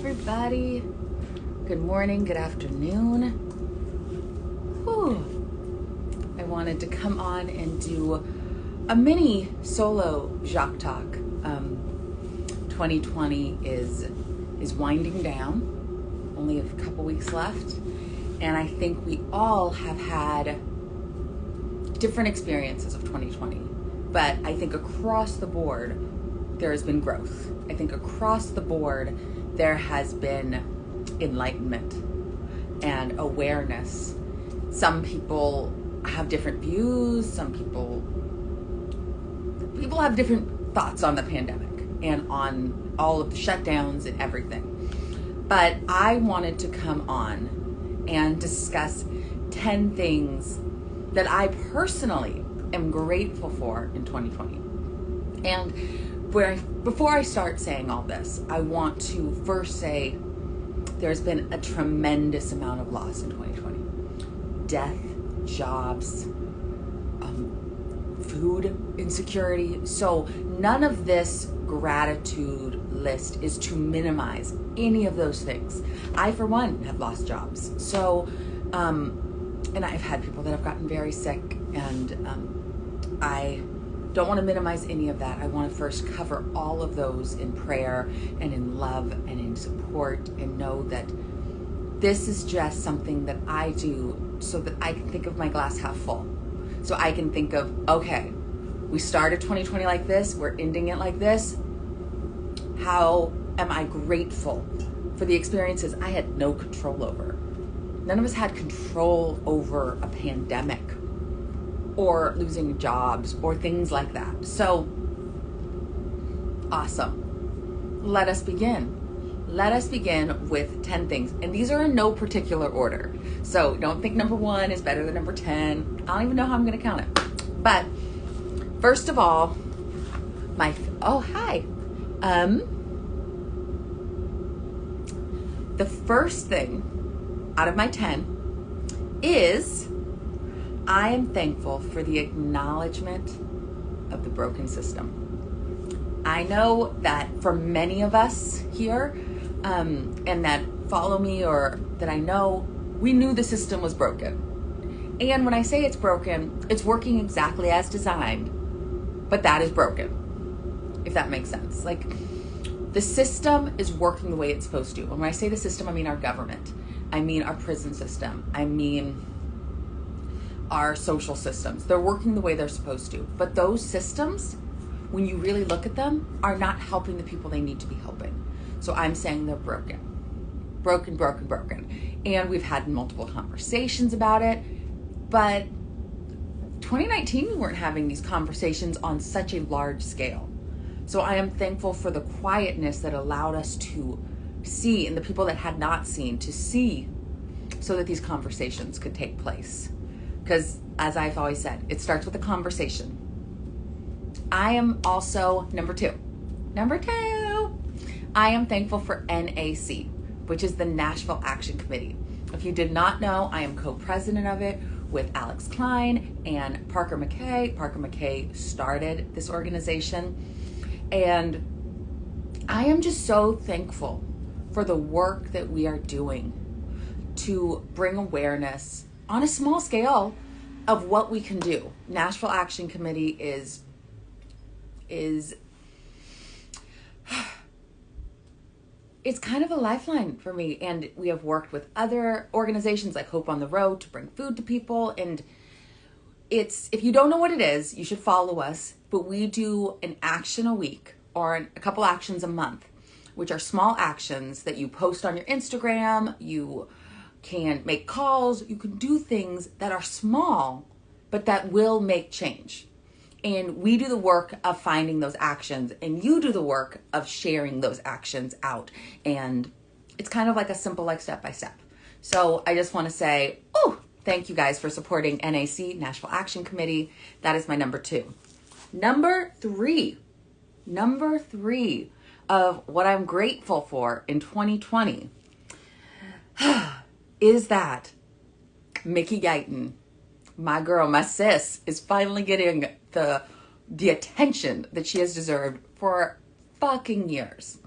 everybody. Good morning, good afternoon. Whew. I wanted to come on and do a mini solo Jacques Talk. 2020 is winding down, only a couple weeks left, and I think we all have had different experiences of 2020, but I think across the board there has been growth. I think across the board there has been enlightenment and awareness. Some people have different views, some people have different thoughts on the pandemic and on all of the shutdowns and everything. But I wanted to come on and discuss 10 things that I personally am grateful for in 2020. And before I start saying all this, I want to first say there's been a tremendous amount of loss in 2020. Death, jobs, food insecurity. So none of this gratitude list is to minimize any of those things. I, for one, have lost jobs. So, and I've had people that have gotten very sick, and I don't want to minimize any of that. I want to first cover all of those in prayer and in love and in support, and know that this is just something that I do so that I can think of my glass half full. So I can think of, okay, we started 2020 like this, we're ending it like this. How am I grateful for the experiences I had no control over? None of us had control over a pandemic or losing jobs or things like that. So, awesome. Let us begin. Let us begin with 10 things. And these are in no particular order. So don't think number 1 is better than number 10. I don't even know how I'm going to count it. But first of all, hi. The first thing out of my 10 is I am thankful for the acknowledgement of the broken system. I know that for many of us here, and that follow me or that I know, we knew the system was broken. And when I say it's broken, it's working exactly as designed, but that is broken, if that makes sense. Like, the system is working the way it's supposed to. And when I say the system, I mean our government. I mean our prison system. I mean our social systems. They're working the way they're supposed to. But those systems, when you really look at them, are not helping the people they need to be helping. So I'm saying they're broken. Broken. And we've had multiple conversations about it. But 2019, we weren't having these conversations on such a large scale. So I am thankful for the quietness that allowed us to see, and the people that had not seen to see, so that these conversations could take place. Because as I've always said, it starts with a conversation. I am also number two, I am thankful for NAC, which is the Nashville Action Committee. If you did not know, I am co-president of it with Alex Klein and Parker McKay. Parker McKay started this organization. And I am just so thankful for the work that we are doing to bring awareness on a small scale of what we can do. Nashville Action Committee is it's kind of a lifeline for me. And we have worked with other organizations like Hope on the Road to bring food to people. And if you don't know what it is, you should follow us. But we do an action a week or a couple actions a month, which are small actions that you post on your Instagram. You can make calls. You can do things that are small, but that will make change. And we do the work of finding those actions, and you do the work of sharing those actions out. And it's kind of like a simple, like step by step. So I just want to say, thank you guys for supporting NAC, Nashville Action Committee. That is my number 2. Number three of what I'm grateful for in 2020 is that Mickey Guyton, my girl, my sis, is finally getting the attention that she has deserved for fucking years.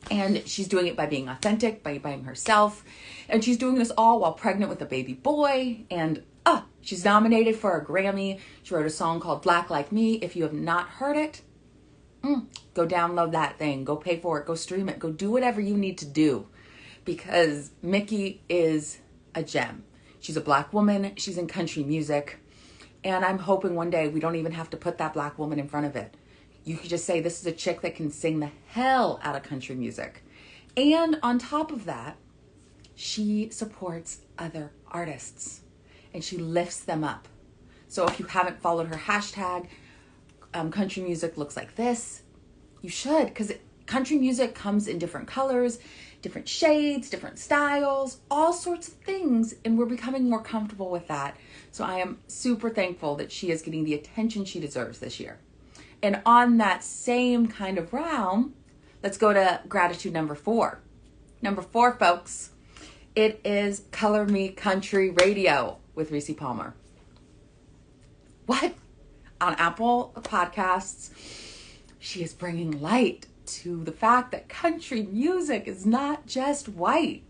And she's doing it by being authentic, by being herself. And she's doing this all while pregnant with a baby boy. And she's nominated for a Grammy. She wrote a song called Black Like Me. If you have not heard it, go download that thing. Go pay for it. Go stream it. Go do whatever you need to do. Because Mickey is a gem. She's a Black woman. She's in country music. And I'm hoping one day we don't even have to put that Black woman in front of it. You could just say, this is a chick that can sing the hell out of country music. And on top of that, she supports other artists and she lifts them up. So if you haven't followed her hashtag, country music looks like this, you should, because country music comes in different colors, different shades, different styles, all sorts of things. And we're becoming more comfortable with that. So I am super thankful that she is getting the attention she deserves this year. And on that same kind of realm, let's go to gratitude number 4. Number 4, folks, it is Color Me Country Radio with Reese Palmer. What? On Apple Podcasts, she is bringing light to the fact that country music is not just white.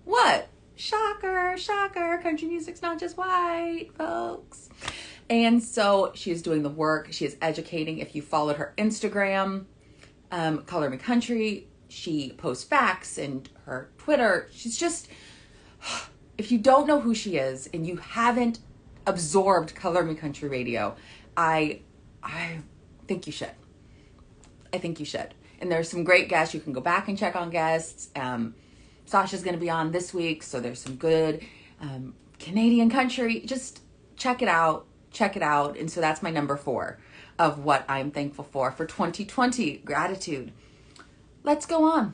What? Shocker, shocker, country music's not just white, folks. And so she is doing the work. She is educating. If you followed her Instagram, Color Me Country, she posts facts, and her Twitter. She's just, if you don't know who she is and you haven't absorbed Color Me Country Radio, I think you should. I think you should. And there's some great guests. You can go back and check on guests. Sasha's going to be on this week, so there's some good Canadian country. Just check it out. Check it out. And so that's my number 4 of what I'm thankful for 2020, gratitude. Let's go on.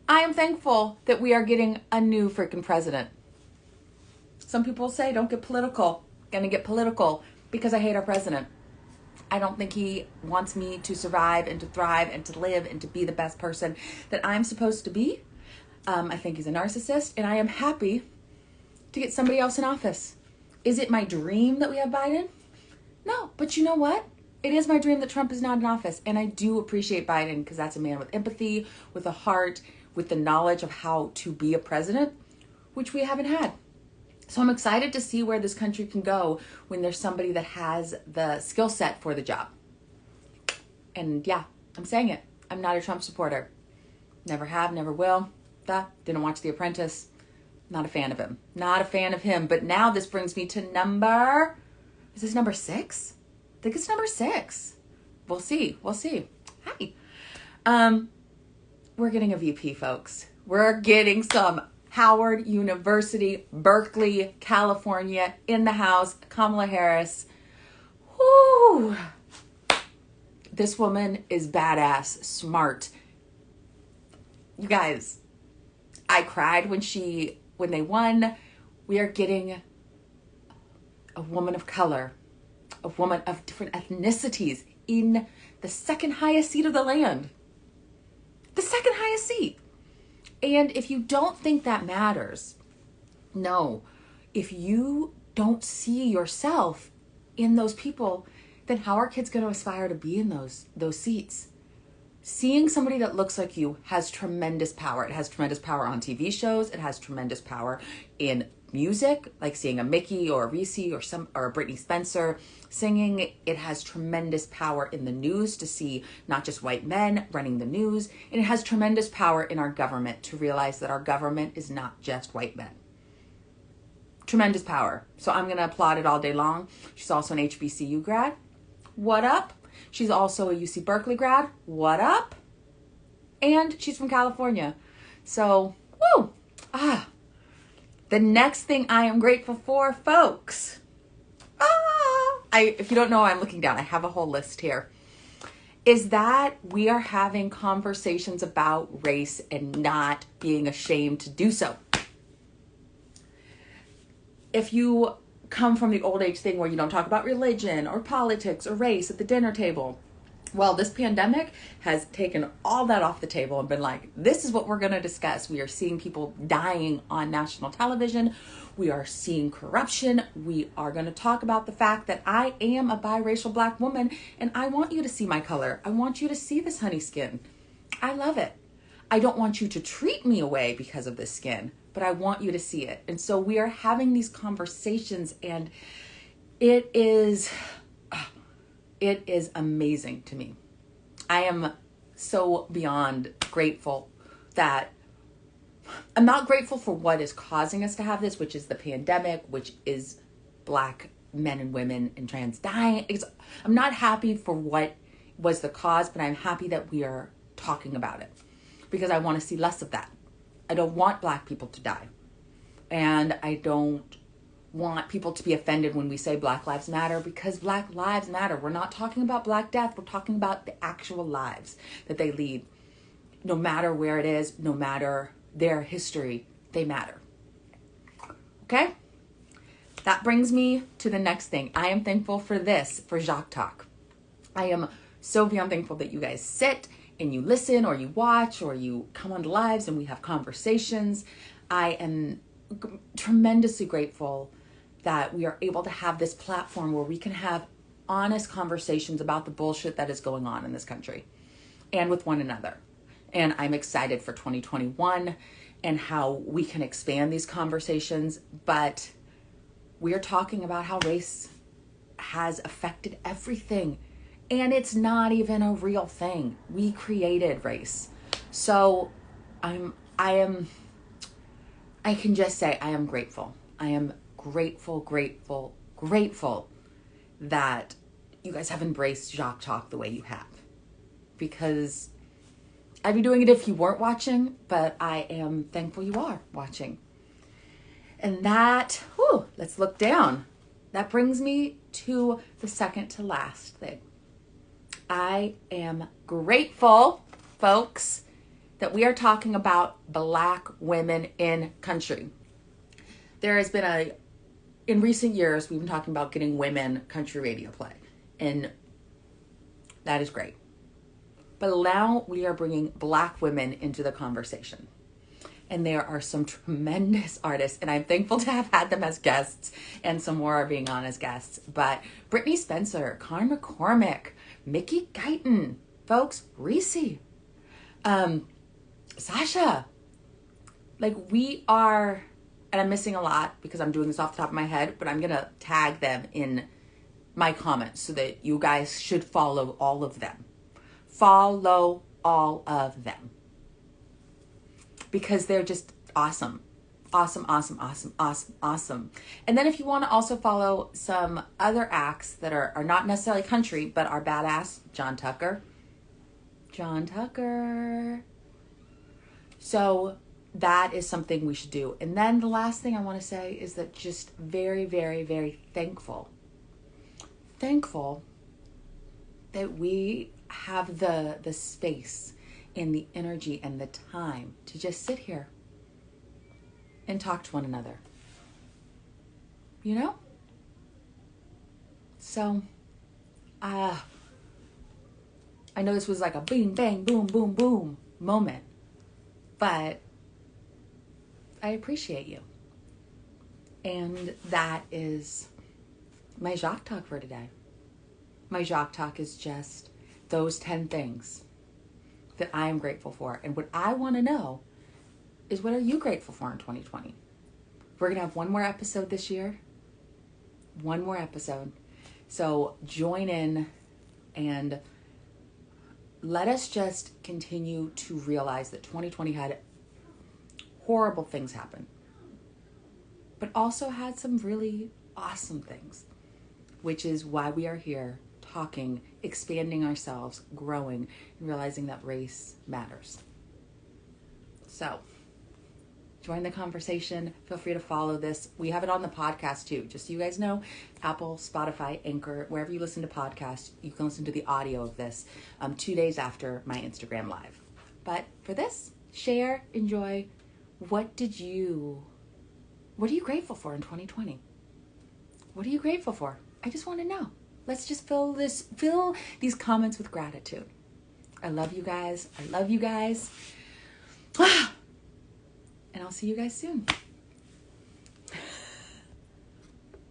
I am thankful that we are getting a new freaking president. Some people say don't get political. Gonna get political because I hate our president. I don't think he wants me to survive and to thrive and to live and to be the best person that I'm supposed to be. I think he's a narcissist, and I am happy to get somebody else in office. Is it my dream that we have Biden? No, but you know what? It is my dream that Trump is not in office, and I do appreciate Biden because that's a man with empathy, with a heart, with the knowledge of how to be a president, which we haven't had. So I'm excited to see where this country can go when there's somebody that has the skill set for the job. And yeah, I'm saying it. I'm not a Trump supporter. Never have, never will. Didn't watch The Apprentice. Not a fan of him. Not a fan of him. But now this brings me to is this number 6? I think it's number 6. We'll see. We'll see. Hi. We're getting a VP, folks. We're getting some Howard University, Berkeley, California in the house. Kamala Harris. Whoo! This woman is badass, smart. You guys, I cried when they won. We are getting a woman of color, a woman of different ethnicities in the second highest seat of the land. The second highest seat. And if you don't think that matters, no. If you don't see yourself in those people, then how are kids going to aspire to be in those seats? Seeing somebody that looks like you has tremendous power. It has tremendous power on TV shows. It has tremendous power in music, like seeing a Mickey or a Reese or a Britney Spencer singing. It has tremendous power in the news to see not just white men running the news. And it has tremendous power in our government to realize that our government is not just white men. Tremendous power. So I'm going to applaud it all day long. She's also an HBCU grad. What up? She's also a UC Berkeley grad. What up? And she's from California. So, woo! The next thing I am grateful for, folks. If you don't know, I'm looking down. I have a whole list here. Is that we are having conversations about race and not being ashamed to do so. If you come from the old age thing where you don't talk about religion or politics or race at the dinner table, well, this pandemic has taken all that off the table and been like, this is what we're going to discuss. We are seeing people dying on national television. We are seeing corruption. We are going to talk about the fact that I am a biracial Black woman and I want you to see my color. I want you to see this honey skin. I love it. I don't want you to treat me away because of this skin, but I want you to see it. And so we are having these conversations, and it is amazing to me. I am so beyond grateful that I'm not grateful for what is causing us to have this, which is the pandemic, which is Black men and women and trans dying. I'm not happy for what was the cause, but I'm happy that we are talking about it because I want to see less of that. I don't want Black people to die. And I don't want people to be offended when we say Black Lives Matter, because Black lives matter. We're not talking about Black death. We're talking about the actual lives that they lead. No matter where it is, no matter their history, they matter. Okay? That brings me to the next thing. I am thankful for this, for Jacques Talk. I am so beyond thankful that you guys sit and you listen, or you watch, or you come on lives and we have conversations. I am tremendously grateful that we are able to have this platform where we can have honest conversations about the bullshit that is going on in this country and with one another. And I'm excited for 2021 and how we can expand these conversations. But we are talking about how race has affected everything. And it's not even a real thing. We created race. So I can just say I am grateful. I am grateful that you guys have embraced Jacques Talk the way you have. Because I'd be doing it if you weren't watching, but I am thankful you are watching. And that, let's look down. That brings me to the second to last thing. I am grateful, folks, that we are talking about Black women in country. There has been in recent years, we've been talking about getting women country radio play, and that is great. But now we are bringing Black women into the conversation. And there are some tremendous artists, and I'm thankful to have had them as guests, and some more are being on as guests. But Brittany Spencer, Karen McCormick, Mickey Guyton, folks, Reese, Sasha. Like, we are, and I'm missing a lot because I'm doing this off the top of my head, but I'm going to tag them in my comments so that you guys should follow all of them. Follow all of them. Because they're just awesome. Awesome. And then if you want to also follow some other acts that are not necessarily country, but are badass, John Tucker. So that is something we should do. And then the last thing I want to say is that just very, very, very thankful that we have the space and the energy and the time to just sit here and talk to one another. You know? So, I know this was like a bing, bang, boom, boom, boom moment, but I appreciate you. And that is my Jacques Talk for today. My Jacques Talk is just those 10 things that I am grateful for. And what I want to know is, what are you grateful for in 2020? We're going to have one more episode this year. One more episode. So join in and let us just continue to realize that 2020 had horrible things happen, but also had some really awesome things, which is why we are here talking, expanding ourselves, growing, and realizing that race matters. So join the conversation. Feel free to follow this. We have it on the podcast too. Just so you guys know, Apple, Spotify, Anchor, wherever you listen to podcasts, you can listen to the audio of this 2 days after my Instagram live. But for this, share, enjoy. What are you grateful for in 2020? What are you grateful for? I just want to know. Let's just fill these comments with gratitude. I love you guys. And I'll see you guys soon.